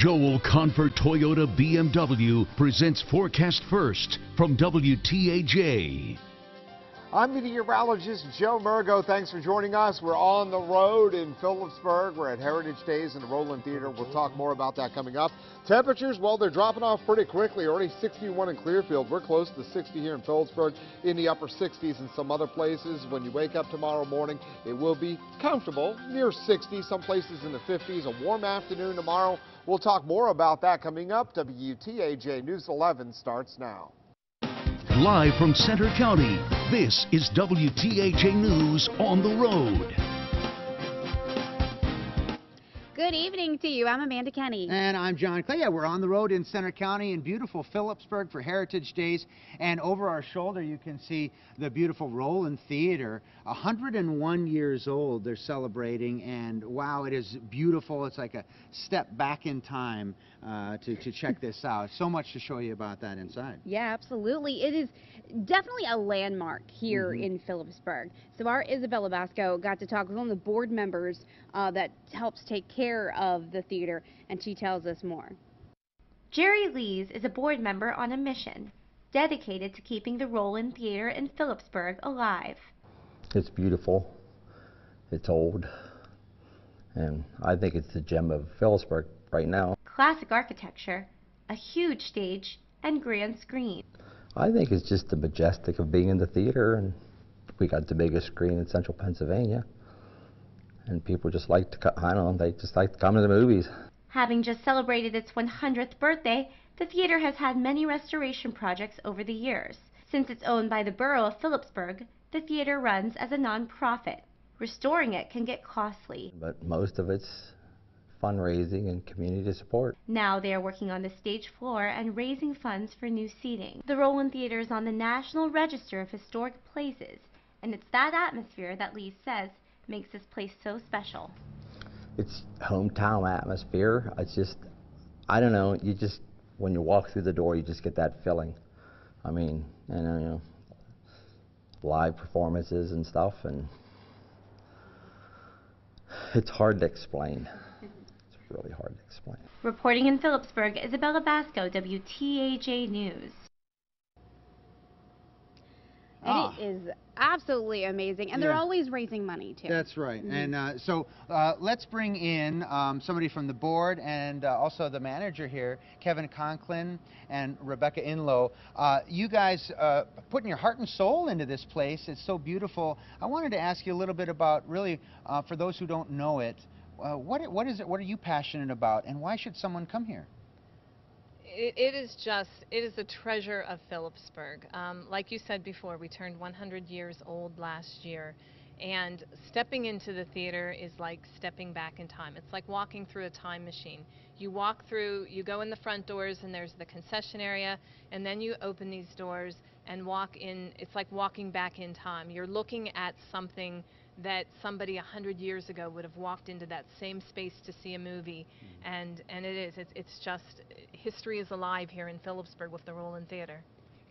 Joel Convert Toyota BMW presents Forecast First from WTAJ. I'm meteorologist Joe Murgo. Thanks for joining us. We're on the road in Phillipsburg. We're at Heritage Days in the Roland Theater. We'll talk more about that coming up. Temperatures, well, they're dropping off pretty quickly. Already 61 in Clearfield. We're close to 60 here in Phillipsburg, in the upper 60s in some other places. When you wake up tomorrow morning, it will be comfortable, near 60, some places in the 50s. A warm afternoon tomorrow. We'll talk more about that coming up. WTAJ News 11 starts now. Live from Center County, this is WTAJ News on the road. Good evening to you. I'm Amanda Kenny. And I'm John Clay. Yeah, we're on the road in Center County in beautiful Phillipsburg for Heritage Days. And over our shoulder, you can see the beautiful Roland Theater. 101 years old they're celebrating. And wow, it is beautiful. It's like a step back in time to check this out. So much to show you about that inside. Yeah, absolutely. It is definitely a landmark here in Phillipsburg. So our Isabella Basco got to talk with one of the board members that helps take care of the theater, and she tells us more. Jerry Lees is a board member on a mission dedicated to keeping the Roland Theater in Phillipsburg alive. It's beautiful, it's old, and I think it's the gem of Phillipsburg right now. Classic architecture, a huge stage, and grand screen. I think it's just the majestic of being in the theater, and we got the biggest screen in central Pennsylvania. And people just like to, I don't know, they just like to come to the movies. Having just celebrated its 100th birthday, the theater has had many restoration projects over the years. Since it's owned by the borough of Phillipsburg, the theater runs as a non-profit. Restoring it can get costly. But most of it's fundraising and community support. Now they are working on the stage floor and raising funds for new seating. The Roland Theater is on the National Register of Historic Places, and it's that atmosphere that Lee says makes this place so special. It's hometown atmosphere. It's just, I don't know, you just, when you walk through the door, you just get that feeling. I mean, and you know, live performances and stuff, and it's hard to explain. It's really hard to explain. Reporting in Phillipsburg, Isabella Basco, WTAJ News. And it is absolutely amazing, and they're always raising money too. That's right. And so let's bring in somebody from the board and also the manager here, Kevin Conklin and Rebecca Inlow. You guys putting your heart and soul into this place. It's so beautiful. I wanted to ask you a little bit about, really, for those who don't know it, what is it? What are you passionate about, and why should someone come here? It is a treasure of Phillipsburg. Like you said before, we turned 100 years old last year, and stepping into the theater is like stepping back in time. It's like walking through a time machine. You walk through, you go in the front doors, and there's the concession area, and then you open these doors and walk in. It's like walking back in time. You're looking at something that somebody 100 years ago would have walked into that same space to see a movie, and it's just, history is alive here in Phillipsburg with the Roland Theater.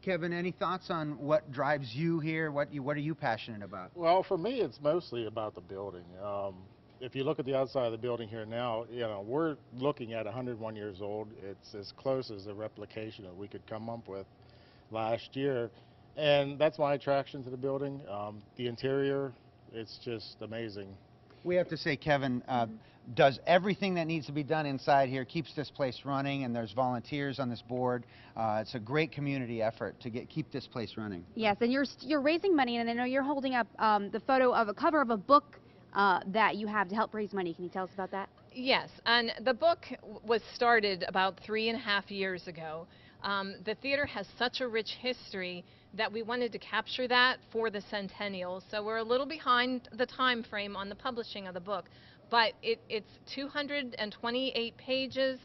Kevin, any thoughts on what drives you here? What are you passionate about? Well, for me, it's mostly about the building. If you look at the outside of the building here now, you know, we're looking at 101 years old. It's as close as a replication that we could come up with last year, and that's my attraction to the building. The interior, it's just amazing. We have to say Kevin does everything that needs to be done inside here, keeps this place running, and there's volunteers on this board. It's a great community effort to keep this place running. Yes, and you're raising money, and I know you're holding up the photo of a cover of a book that you have to help raise money. Can you tell us about that? Yes, and the book was started about 3.5 years ago. The theater has such a rich history that we wanted to capture that for the centennial. So we're a little behind the time frame on the publishing of the book, but it's 228 pages.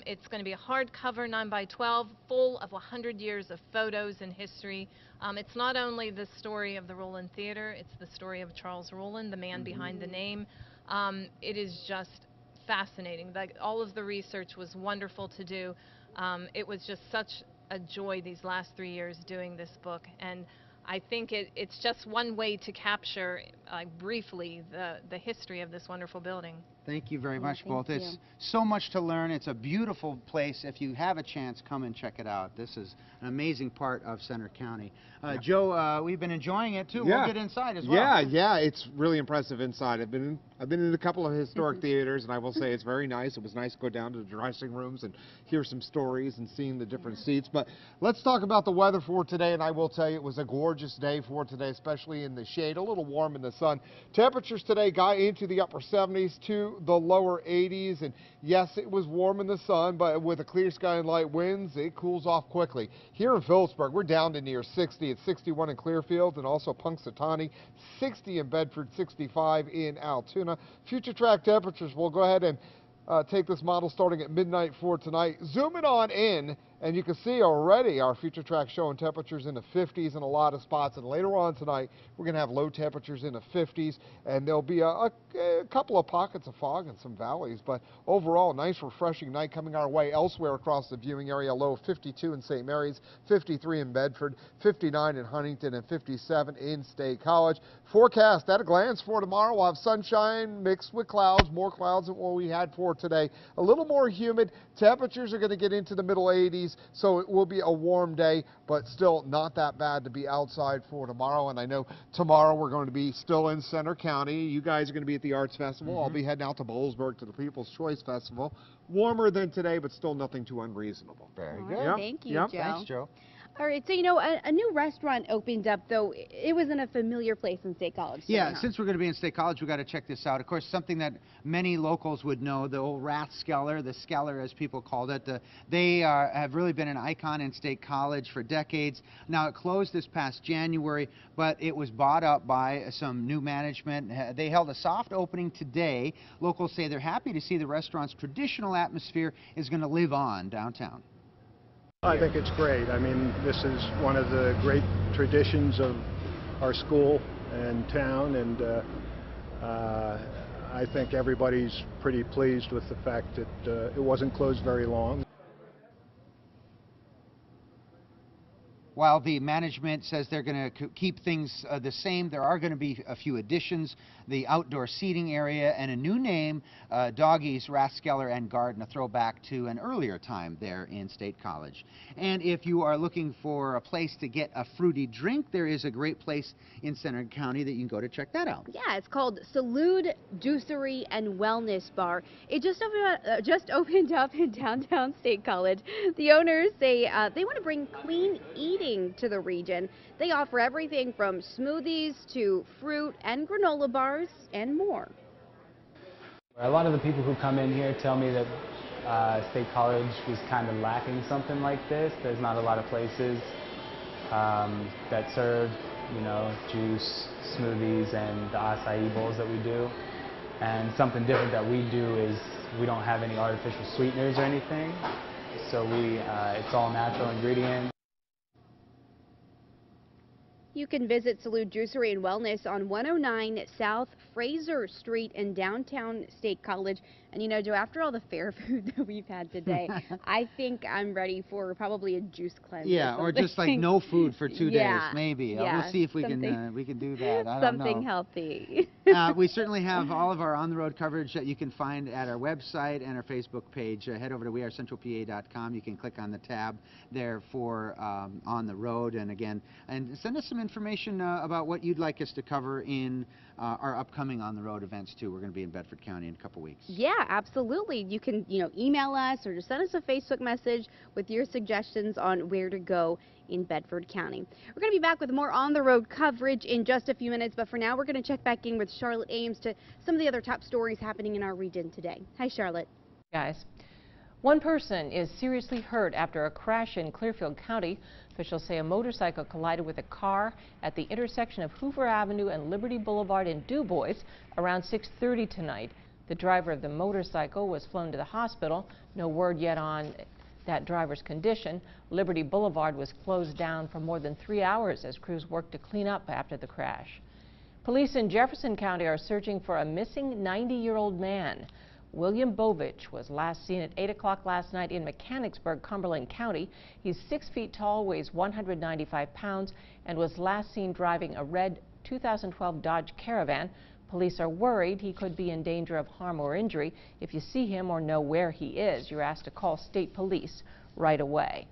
It's going to be a hardcover 9x12, full of 100 years of photos and history. It's not only the story of the Roland Theater, it's the story of Charles Roland, the man behind the name. It is just fascinating. All of the research was wonderful to do. It was just such a joy these last 3 years doing this book, and I think it's just one way to capture briefly the history of this wonderful building. Thank you very much, thank both. you. It's so much to learn. It's a beautiful place. If you have a chance, come and check it out. This is an amazing part of Center County. Joe, we've been enjoying it too. We'll get inside as well. Yeah, it's really impressive inside. I've been in a couple of historic theaters, and I will say it's very nice. It was nice to go down to the dressing rooms and hear some stories and seeing the different seats. But let's talk about the weather for today, and I will tell you it was a gorgeous day for today, especially in the shade, a little warm in the sun. Temperatures today got into the upper 70s to the lower 80s, and yes, it was warm in the sun, but with a clear sky and light winds, it cools off quickly. Here in Phillipsburg, we're down to near 60. It's 61 in Clearfield and also Punxsutawney, 60 in Bedford, 65 in Altoona. Future track temperatures, we'll go ahead and take this model starting at midnight for tonight. Zooming on in, and you can see already our future track showing temperatures in the 50s in a lot of spots. And later on tonight, we're going to have low temperatures in the 50s, and there'll be a couple of pockets of fog in some valleys. But overall, nice, refreshing night coming our way. Elsewhere across the viewing area, low of 52 in St. Mary's, 53 in Bedford, 59 in Huntington, and 57 in State College. Forecast at a glance for tomorrow. We'll have sunshine mixed with clouds, more clouds than what we had for today. A little more humid. Temperatures are going to get into the middle 80s, so it will be a warm day, but still not that bad to be outside for tomorrow. And I know tomorrow we're going to be still in Center County. You guys are going to be at the Arts Festival. I'll be heading out to Boalsburg to the People's Choice Festival. Warmer than today, but still nothing too unreasonable. Very All good. right, thank you, Joe. Thanks, Joe. All right, so a new restaurant opened up, though it was in a familiar place in State College. Yeah, since we're going to be in State College, we've got to check this out. Of course, something that many locals would know, the old Rathskeller, the Skeller as people called it. They have really been an icon in State College for decades. Now, it closed this past January, but it was bought up by some new management. They held a soft opening today. Locals say they're happy to see the restaurant's traditional atmosphere is going to live on downtown. I think it's great. I mean, this is one of the great traditions of our school and town, and I think everybody's pretty pleased with the fact that it wasn't closed very long. While the management says they're going to keep things the same, there are going to be a few additions: the outdoor seating area and a new name, Doggies, Rathskeller and Garden, a throwback to an earlier time there in State College. And if you are looking for a place to get a fruity drink, there is a great place in Center County that you can go to check that out. Yeah, it's called Salud Juicery and Wellness Bar. It just opened up in downtown State College. The owners say they want to bring clean eating to the region. They offer everything from smoothies to fruit and granola bars and more. A lot of the people who come in here tell me that State College was kind of lacking something like this. There's not a lot of places that serve, juice, smoothies, and the acai bowls that we do. And something different that we do is we don't have any artificial sweeteners or anything. So it's all natural ingredients. You can visit Salud Juicery and Wellness on 109 South Fraser Street in downtown State College. And Joe, after all the fair food that we've had today, I think I'm ready for probably a juice cleanse. Yeah, or just like no food for 2 days, maybe. Yeah, we'll see if we can do that. I don't know. Something healthy. We certainly have all of our on-the-road coverage that you can find at our website and our Facebook page. Head over to wearecentralpa.com. You can click on the tab there for On the Road, and send us some information about what you'd like us to cover in our upcoming On the Road events too. We're going to be in Bedford County in a couple weeks. Yeah, absolutely. You can email us or just send us a Facebook message with your suggestions on where to go in Bedford County. We're going to be back with more On the Road coverage in just a few minutes, but for now we're going to check back in with Charlotte Ames to some of the other top stories happening in our region today. Hi, Charlotte. Guys. One person is seriously hurt after a crash in Clearfield County. Officials say a motorcycle collided with a car at the intersection of Hoover Avenue and Liberty Boulevard in Du Bois around 6:30 tonight. The driver of the motorcycle was flown to the hospital. No word yet on that driver's condition. Liberty Boulevard was closed down for more than 3 hours as crews worked to clean up after the crash. Police in Jefferson County are searching for a missing 90-year-old man. William Bovich was last seen at 8 o'clock last night in Mechanicsburg, Cumberland County. He's 6 feet tall, weighs 195 pounds, and was last seen driving a red 2012 Dodge Caravan. Police are worried he could be in danger of harm or injury. If you see him or know where he is, you're asked to call state police right away.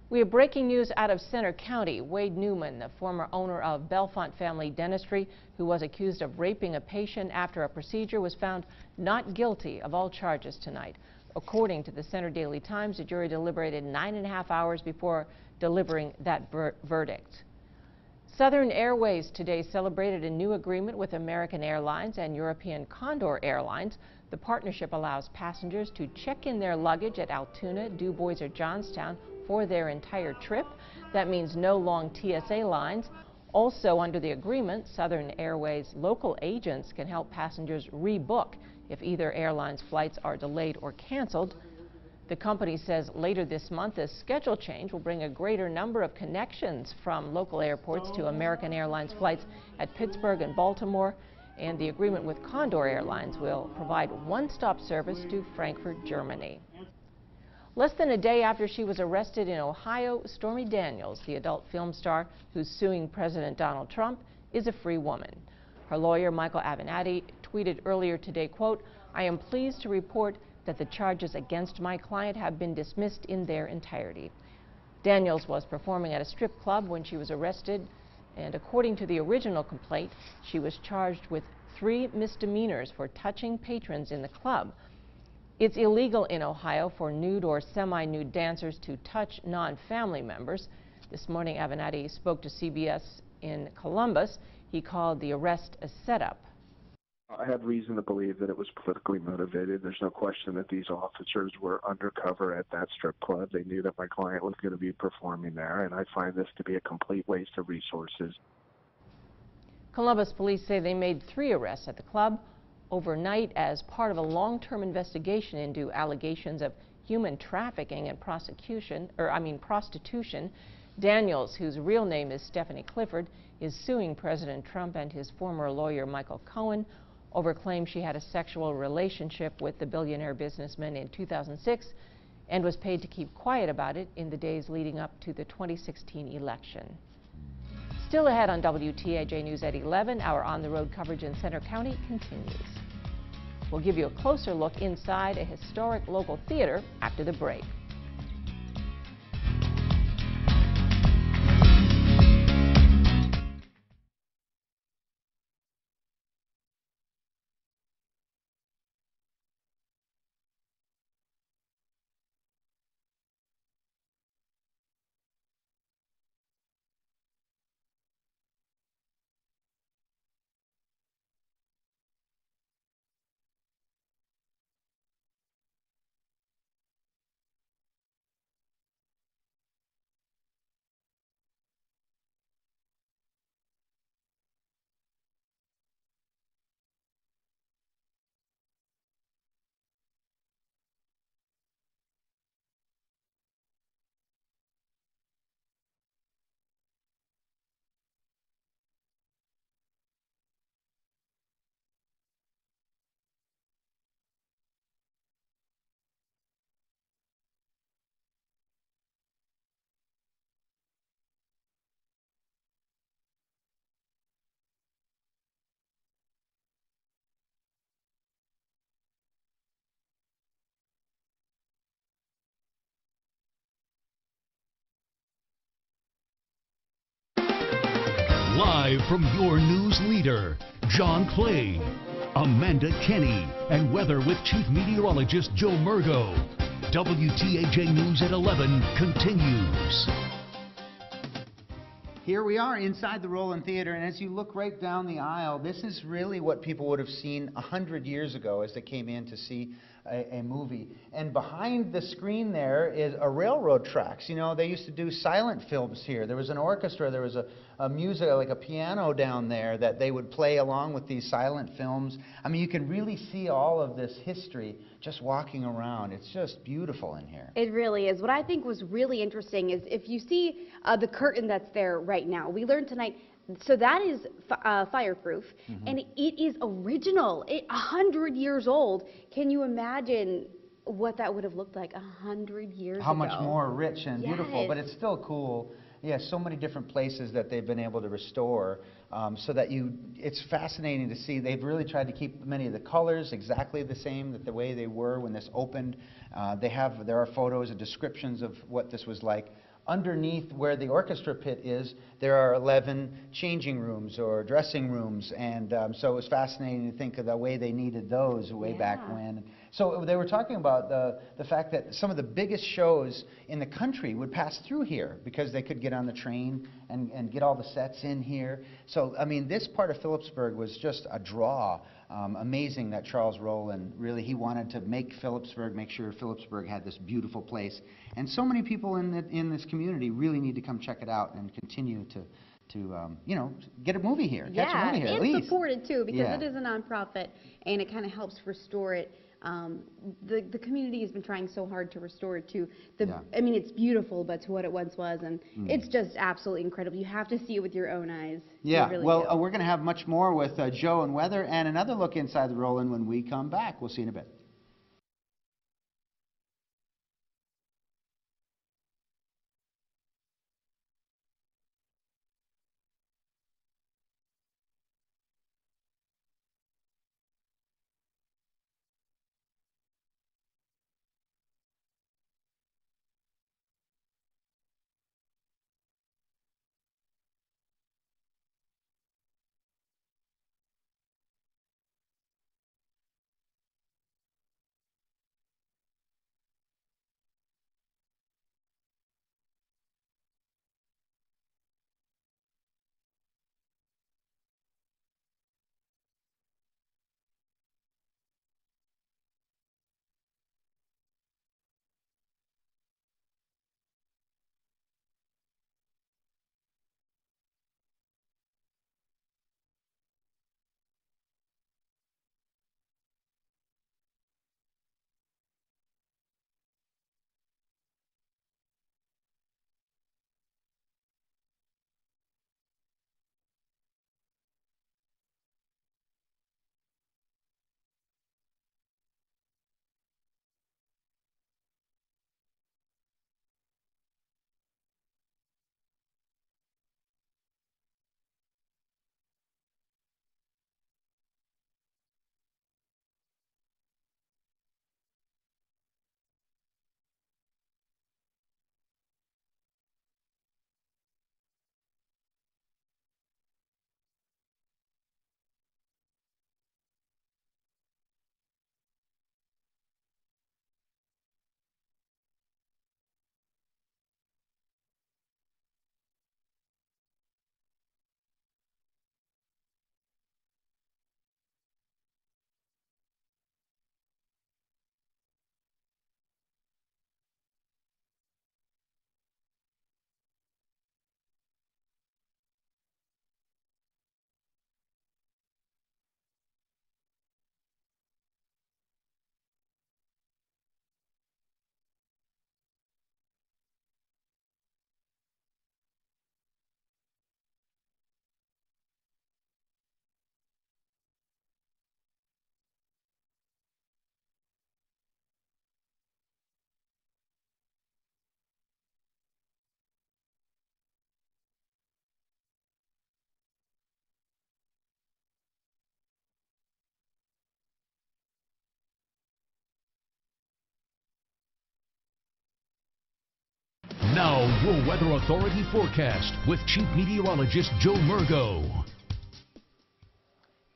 We have breaking news out of Center County. Wade Newman, the former owner of Belfont Family Dentistry, who was accused of raping a patient after a procedure, was found not guilty of all charges tonight. According to the Center Daily Times, the jury deliberated 9.5 hours before delivering that verdict. Southern Airways today celebrated a new agreement with American Airlines and European Condor Airlines. The partnership allows passengers to check in their luggage at Altoona, Du Bois, or Johnstown for their entire trip. That means no long TSA lines. Also under the agreement, Southern Airways local agents can help passengers rebook if either airline's flights are delayed or canceled. The company says later this month, a schedule change will bring a greater number of connections from local airports to American Airlines flights at Pittsburgh and Baltimore. And the agreement with Condor Airlines will provide one-stop service to Frankfurt, Germany. Less than a day after she was arrested in Ohio, Stormy Daniels, the adult film star who's suing President Donald Trump, is a free woman. Her lawyer, Michael Avenatti, tweeted earlier today, quote, "I am pleased to report that the charges against my client have been dismissed in their entirety." Daniels was performing at a strip club when she was arrested, and according to the original complaint, she was charged with 3 misdemeanors for touching patrons in the club. It's illegal in Ohio for nude or semi-nude dancers to touch non-family members. This morning, Avenatti spoke to CBS in Columbus. He called the arrest a setup. I had reason to believe that it was politically motivated. There's no question that these officers were undercover at that strip club. They knew that my client was going to be performing there, and I find this to be a complete waste of resources. Columbus police say they made 3 arrests at the club overnight as part of a long-term investigation into allegations of human trafficking and prostitution. Daniels, whose real name is Stephanie Clifford, is suing President Trump and his former lawyer Michael Cohen over claims she had a sexual relationship with the billionaire businessman in 2006 and was paid to keep quiet about it in the days leading up to the 2016 election. Still ahead on WTAJ News at 11, our on-the-road coverage in Center County continues. We'll give you a closer look inside a historic local theater after the break. Live from your news leader, John Clay, Amanda Kenny, and weather with Chief Meteorologist Joe Murgo. WTAJ News at 11 continues. Here we are inside the Roland Theater, and as you look right down the aisle, this is really what people would have seen 100 years ago as they came in to see a movie. And behind the screen there is a railroad tracks. You know, they used to do silent films here. There was an orchestra, there was a music, like a piano down there that they would play along with these silent films. I mean, you can really see all of this history just walking around. It's just beautiful in here. It really is. What I think was really interesting is if you see the curtain that's there right now, we learned tonight, so that is fireproof, and it is original. 100 years old. Can you imagine what that would have looked like 100 years ago? How much more rich and beautiful, Yes. but it's still cool. Yeah, so many different places that they've been able to restore, so that it's fascinating to see. They've really tried to keep many of the colors exactly the same, that the way they were when this opened. There are photos and descriptions of what this was like. Underneath where the orchestra pit is, there are 11 changing rooms or dressing rooms, and so it was fascinating to think of the way they needed those way back when. So they were talking about the fact that some of the biggest shows in the country would pass through here because they could get on the train and get all the sets in here. So, I mean, this part of Phillipsburg was just a draw. Amazing that Charles Rowland, really, he wanted to make Phillipsburg, make sure Phillipsburg had this beautiful place. And so many people in this community really need to come check it out and continue to you know, get a movie here, catch a movie here at least. And support it too, because it is a nonprofit and it kind of helps restore it. The community has been trying so hard to restore it to I mean, it's beautiful, but to what it once was, and it's just absolutely incredible. You have to see it with your own eyes. Yeah, really well, we're going to have much more with Joe and Weather and another look inside the Rowland when we come back. We'll see you in a bit. Now, your Weather Authority forecast with Chief Meteorologist Joe Murgo.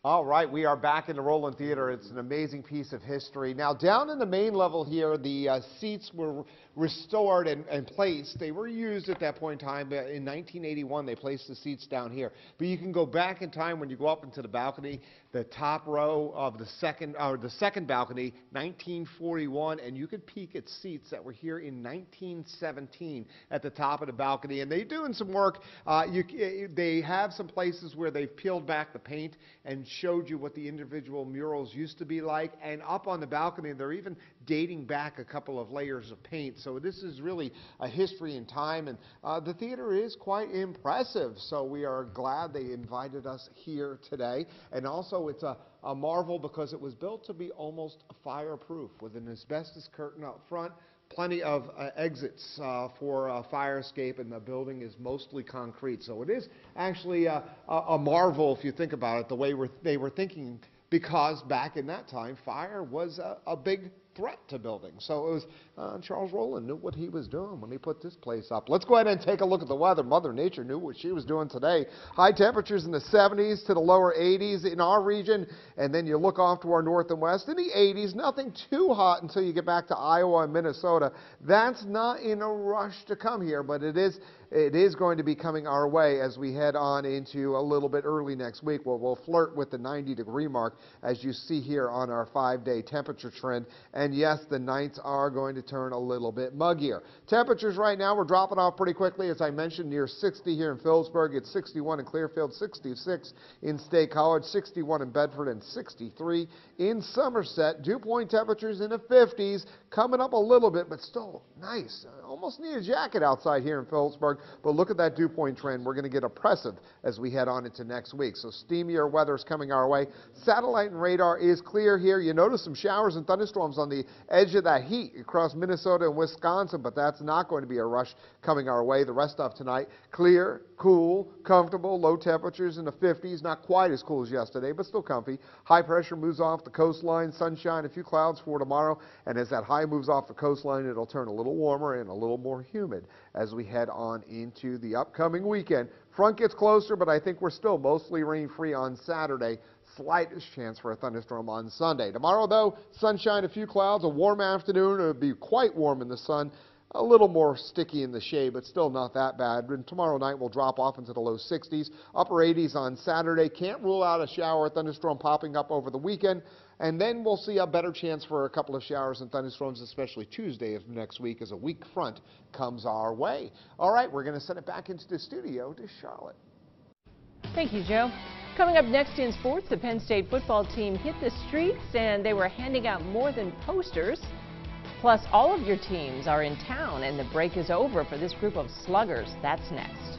All right, we are back in the Rowland Theater. It's an amazing piece of history. Now, down in the main level here, the seats were restored and placed. They were used at that point in time. In 1981, they placed the seats down here. But you can go back in time when you go up into the balcony, the top row of the second balcony, 1941, and you could peek at seats that were here in 1917 at the top of the balcony. And they're doing some work. They have some places where they've peeled back the paint and showed you what the individual murals used to be like, and up on the balcony they're even dating back a couple of layers of paint. So this is really a history in time, and the theater is quite impressive, so we are glad they invited us here today. And also it's a marvel because it was built to be almost fireproof with an asbestos curtain out front, plenty of exits for fire escape, and the building is mostly concrete. So it is actually a marvel if you think about it, the way they were thinking, because back in that time, fire was a big threat to buildings. So it was Charles Rowland knew what he was doing when he put this place up. Let's go ahead and take a look at the weather. Mother Nature knew what she was doing today. High temperatures in the 70s to the lower 80s in our region, and then you look off to our north and west in the 80s. Nothing too hot until you get back to Iowa and Minnesota. That's not in a rush to come here, but it is going to be coming our way as we head on into a little bit early next week. We'll flirt with the 90-degree mark, as you see here on our 5-day temperature trend. And yes, the nights are going to turn a little bit muggier. Temperatures right now, we're dropping off pretty quickly. As I mentioned, near 60 here in Phillipsburg. It's 61 in Clearfield, 66 in State College, 61 in Bedford, and 63 in Somerset. Dew point temperatures in the 50s, coming up a little bit, but still nice. Almost need a jacket outside here in Phillipsburg. But look at that dew point trend. We're going to get oppressive as we head on into next week. So steamier weather is coming our way. Satellite and radar is clear here. You notice some showers and thunderstorms on the edge of that heat across Minnesota and Wisconsin, but that's not going to be a rush coming our way. The rest of tonight, clear, cool, comfortable, low temperatures in the 50s. Not quite as cool as yesterday, but still comfy. High pressure moves off the coastline. Sunshine, a few clouds for tomorrow. And as that high moves off the coastline, it'll turn a little warmer and a little more humid as we head on into the upcoming weekend. Front gets closer, but I think we're still mostly rain-free on Saturday. Slightest chance for a thunderstorm on Sunday. Tomorrow, though, sunshine, a few clouds, a warm afternoon. It'll be quite warm in the sun. A little more sticky in the shade, but still not that bad. And tomorrow night we'll drop off into the low 60s, upper 80s on Saturday. Can't rule out a shower or thunderstorm popping up over the weekend. And then we'll see a better chance for a couple of showers and thunderstorms, especially Tuesday of next week, as a weak front comes our way. All right, we're going to send it back into the studio to Charlotte. Thank you, Joe. Coming up next in sports, the Penn State football team hit the streets and they were handing out more than posters. Plus, all of your teams are in town and the break is over for this group of sluggers. That's next.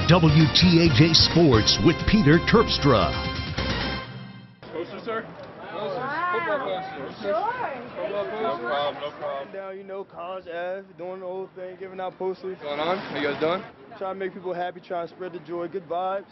WTAJ Sports with Peter Terpstra. Poster, sir? Football poster. Sure. Football poster. No problem, no problem. Down, you know, College Ave, doing the whole thing, giving out posters. What's going on? How you guys doing? Trying to make people happy, trying to spread the joy, good vibes.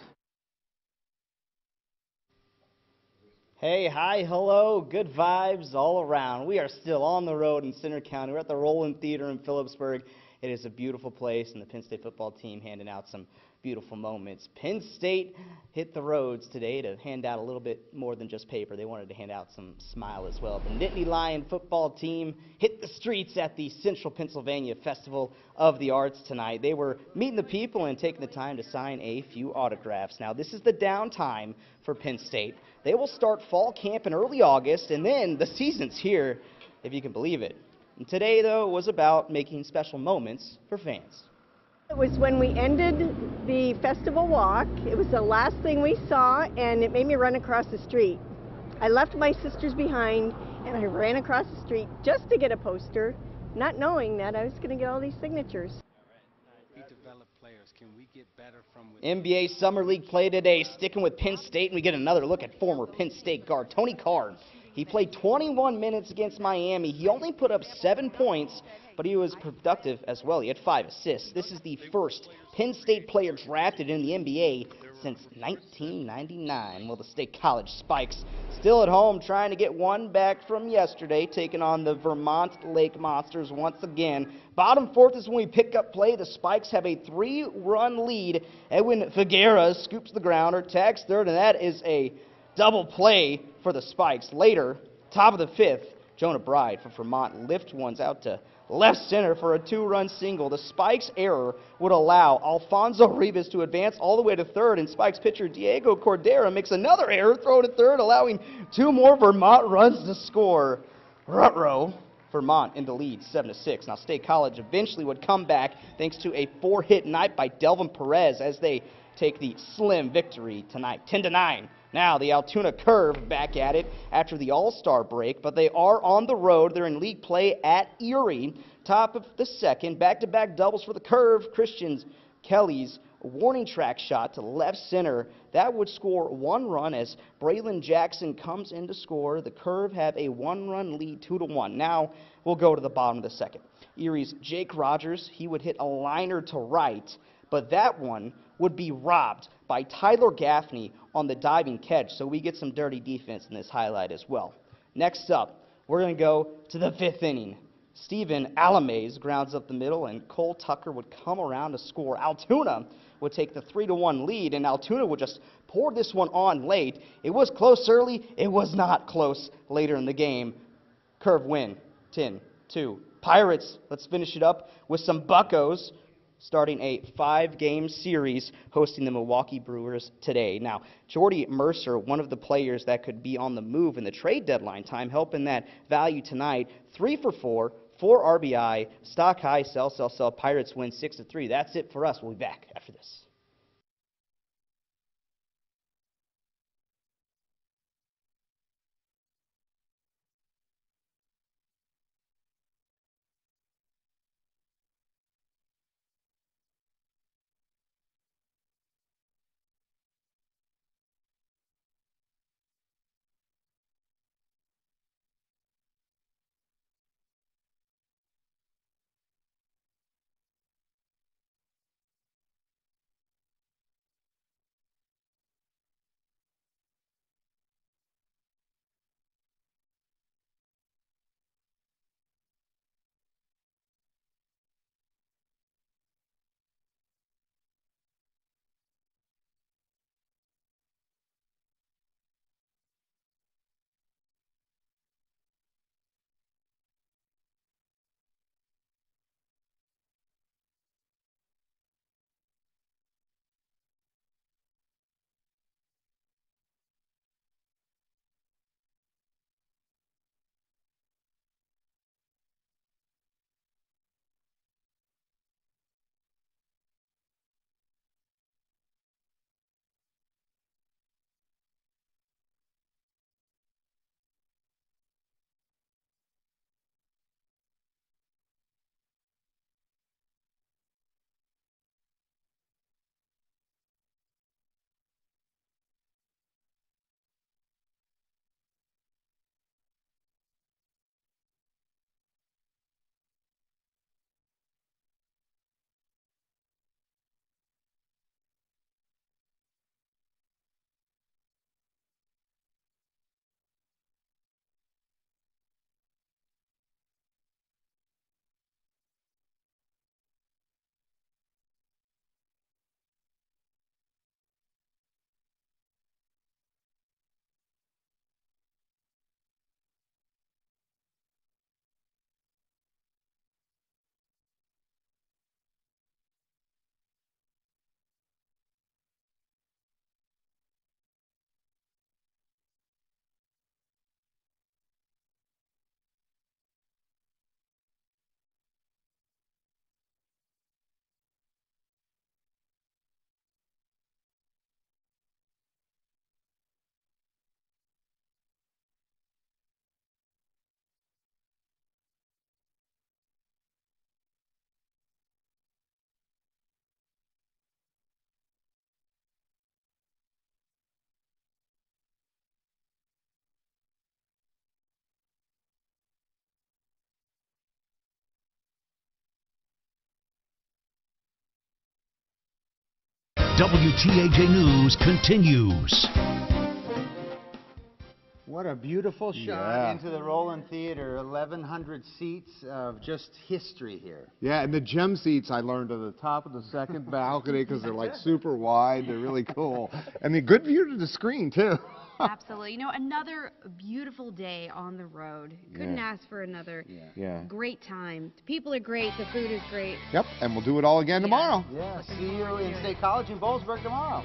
Hey, hi, hello, good vibes all around. We are still on the road in Center County. We're at the Roland Theater in Phillipsburg. It is a beautiful place, and the Penn State football team handing out some beautiful moments. Penn State hit the roads today to hand out a little bit more than just paper. They wanted to hand out some smile as well. The Nittany Lion football team hit the streets at the Central Pennsylvania Festival of the Arts tonight. They were meeting the people and taking the time to sign a few autographs. Now, this is the downtime for Penn State. They will start fall camp in early August, and then the season's here, if you can believe it. And today, though, was about making special moments for fans. It was when we ended the festival walk. It was the last thing we saw, and it made me run across the street. I left my sisters behind, and I ran across the street just to get a poster, not knowing that I was going to get all these signatures. Can we get better from NBA Summer League play today, sticking with Penn State, and we get another look at former Penn State guard Tony Card. He played 21 minutes against Miami. He only put up 7 points, but he was productive as well. He had 5 assists. This is the first Penn State player drafted in the NBA since 1999. Well, the State College Spikes still at home trying to get one back from yesterday, taking on the Vermont Lake Monsters once again. Bottom fourth is when we pick up play. The Spikes have a 3-run lead. Edwin Figueroa scoops the grounder, tags third, and that is a double play for the Spikes. Later, top of the fifth, Jonah Bride for Vermont lift ones out to left center for a 2-run single. The Spikes error would allow Alfonso Rivas to advance all the way to third, and Spikes pitcher Diego Cordera makes another error, throw to third, allowing 2 more Vermont runs to score. Ruh-roh. Vermont in the lead, 7-6. Now, State College eventually would come back thanks to a 4-hit night by Delvin Perez as they take the slim victory tonight, 10-9. Now, the Altoona Curve back at it after the All-Star break, but they are on the road. They're in league play at Erie, top of the second. Back-to-back doubles for the Curve. Christian Kelly's warning track shot to left center. That would score 1 run as Braylon Jackson comes in to score. The Curve have a 1-run lead, 2-1. Now, we'll go to the bottom of the second. Erie's Jake Rogers, he would hit a liner to right, but that one would be robbed by Tyler Gaffney on the diving catch, so we get some dirty defense in this highlight as well. Next up, we're going to go to the 5th inning. Steven Alamaze grounds up the middle, and Cole Tucker would come around to score. Altoona would take the 3-1 lead, and Altoona would just pour this one on late. It was close early. It was not close later in the game. Curve win, 10-2. Pirates, let's finish it up with some Buccos, starting a 5-game series hosting the Milwaukee Brewers today. Now, Jordy Mercer, one of the players that could be on the move in the trade deadline time, helping that value tonight. 3 for 4, 4 RBI, stock high, sell. Pirates win 6-3. That's it for us. We'll be back after this. WTAJ News continues. What a beautiful shot Yeah. into the Roland Theater. 1,100 seats of just history here. Yeah, and the gem seats I learned are the top of the second balcony because they're like super wide. They're really cool. And the good view to the screen, too. Absolutely. You know, another beautiful day on the road. Couldn't Yeah. ask for another Yeah. great time. The people are great. The food is great. Yep, and we'll do it all again tomorrow. Yeah, see you in State College in Boalsburg tomorrow.